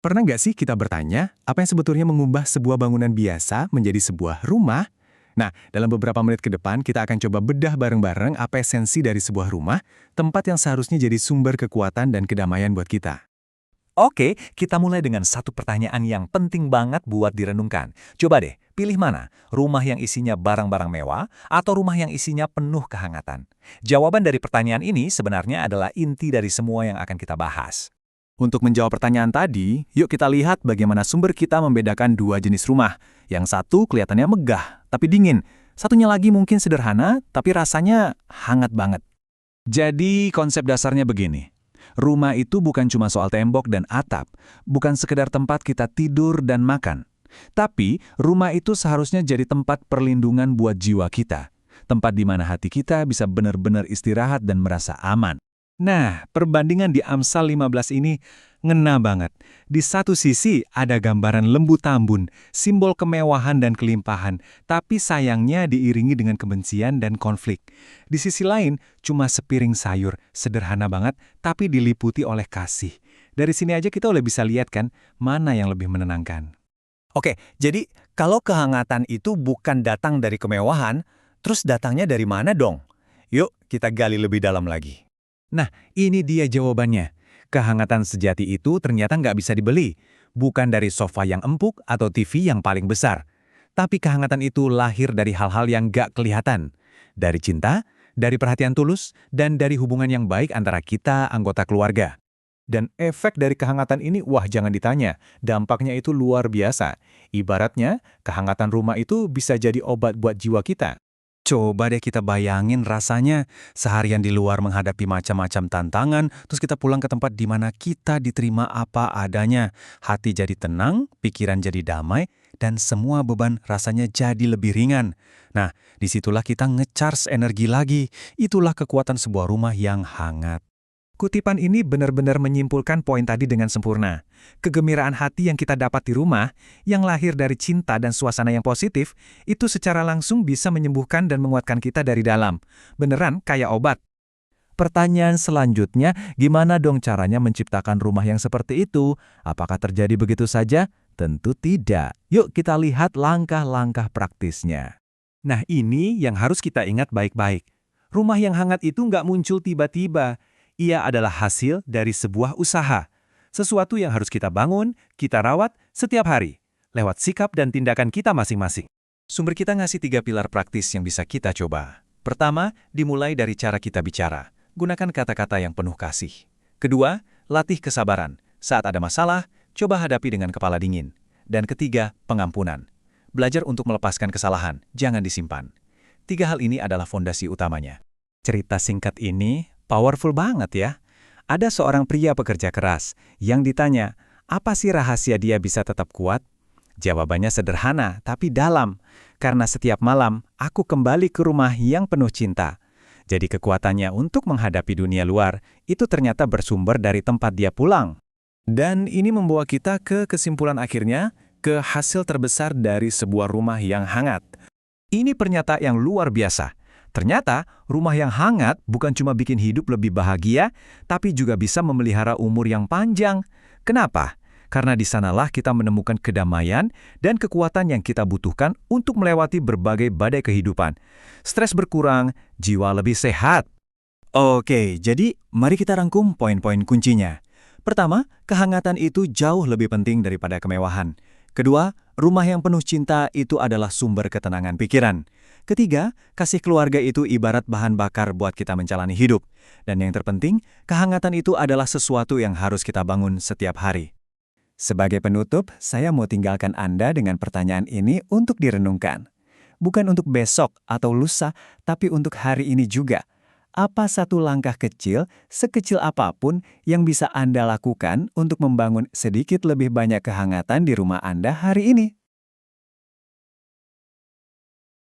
Pernah nggak sih kita bertanya, apa yang sebetulnya mengubah sebuah bangunan biasa menjadi sebuah rumah? Nah, dalam beberapa menit ke depan, kita akan coba bedah bareng-bareng apa esensi dari sebuah rumah, tempat yang seharusnya jadi sumber kekuatan dan kedamaian buat kita. Oke, kita mulai dengan satu pertanyaan yang penting banget buat direnungkan. Coba deh, pilih mana? Rumah yang isinya barang-barang mewah atau rumah yang isinya penuh kehangatan? Jawaban dari pertanyaan ini sebenarnya adalah inti dari semua yang akan kita bahas. Untuk menjawab pertanyaan tadi, yuk kita lihat bagaimana sumber kita membedakan dua jenis rumah. Yang satu kelihatannya megah, tapi dingin. Satunya lagi mungkin sederhana, tapi rasanya hangat banget. Jadi konsep dasarnya begini. Rumah itu bukan cuma soal tembok dan atap, bukan sekedar tempat kita tidur dan makan. Tapi rumah itu seharusnya jadi tempat perlindungan buat jiwa kita. Tempat di mana hati kita bisa benar-benar istirahat dan merasa aman. Nah, perbandingan di Amsal 15 ini ngena banget. Di satu sisi ada gambaran lembu tambun, simbol kemewahan dan kelimpahan, tapi sayangnya diiringi dengan kebencian dan konflik. Di sisi lain, cuma sepiring sayur, sederhana banget, tapi diliputi oleh kasih. Dari sini aja kita udah bisa lihat kan, mana yang lebih menenangkan. Oke, jadi kalau kehangatan itu bukan datang dari kemewahan, terus datangnya dari mana dong? Yuk, kita gali lebih dalam lagi. Nah, ini dia jawabannya. Kehangatan sejati itu ternyata nggak bisa dibeli. Bukan dari sofa yang empuk atau TV yang paling besar. Tapi kehangatan itu lahir dari hal-hal yang nggak kelihatan. Dari cinta, dari perhatian tulus, dan dari hubungan yang baik antara kita, anggota keluarga. Dan efek dari kehangatan ini, wah jangan ditanya, dampaknya itu luar biasa. Ibaratnya, kehangatan rumah itu bisa jadi obat buat jiwa kita. Coba deh kita bayangin rasanya seharian di luar menghadapi macam-macam tantangan, terus kita pulang ke tempat di mana kita diterima apa adanya. Hati jadi tenang, pikiran jadi damai, dan semua beban rasanya jadi lebih ringan. Nah, disitulah kita ngecharge energi lagi. Itulah kekuatan sebuah rumah yang hangat. Kutipan ini benar-benar menyimpulkan poin tadi dengan sempurna. Kegembiraan hati yang kita dapat di rumah, yang lahir dari cinta dan suasana yang positif, itu secara langsung bisa menyembuhkan dan menguatkan kita dari dalam. Beneran kayak obat. Pertanyaan selanjutnya, gimana dong caranya menciptakan rumah yang seperti itu? Apakah terjadi begitu saja? Tentu tidak. Yuk kita lihat langkah-langkah praktisnya. Nah ini yang harus kita ingat baik-baik. Rumah yang hangat itu nggak muncul tiba-tiba. Ia adalah hasil dari sebuah usaha. Sesuatu yang harus kita bangun, kita rawat setiap hari, lewat sikap dan tindakan kita masing-masing. Sumber kita ngasih 3 pilar praktis yang bisa kita coba. Pertama, dimulai dari cara kita bicara. Gunakan kata-kata yang penuh kasih. Kedua, latih kesabaran. Saat ada masalah, coba hadapi dengan kepala dingin. Dan ketiga, pengampunan. Belajar untuk melepaskan kesalahan, jangan disimpan. 3 hal ini adalah fondasi utamanya. Cerita singkat ini powerful banget ya. Ada seorang pria pekerja keras yang ditanya, apa sih rahasia dia bisa tetap kuat? Jawabannya sederhana, tapi dalam. Karena setiap malam, aku kembali ke rumah yang penuh cinta. Jadi kekuatannya untuk menghadapi dunia luar, itu ternyata bersumber dari tempat dia pulang. Dan ini membawa kita ke kesimpulan akhirnya, ke hasil terbesar dari sebuah rumah yang hangat. Ini pernyataan yang luar biasa. Ternyata, rumah yang hangat bukan cuma bikin hidup lebih bahagia, tapi juga bisa memelihara umur yang panjang. Kenapa? Karena di sanalah kita menemukan kedamaian dan kekuatan yang kita butuhkan untuk melewati berbagai badai kehidupan. Stres berkurang, jiwa lebih sehat. Oke, jadi mari kita rangkum poin-poin kuncinya. Pertama, kehangatan itu jauh lebih penting daripada kemewahan. Kedua, rumah yang penuh cinta itu adalah sumber ketenangan pikiran. Ketiga, kasih keluarga itu ibarat bahan bakar buat kita menjalani hidup. Dan yang terpenting, kehangatan itu adalah sesuatu yang harus kita bangun setiap hari. Sebagai penutup, saya mau tinggalkan Anda dengan pertanyaan ini untuk direnungkan. Bukan untuk besok atau lusa, tapi untuk hari ini juga. Apa satu langkah kecil, sekecil apapun, yang bisa Anda lakukan untuk membangun sedikit lebih banyak kehangatan di rumah Anda hari ini?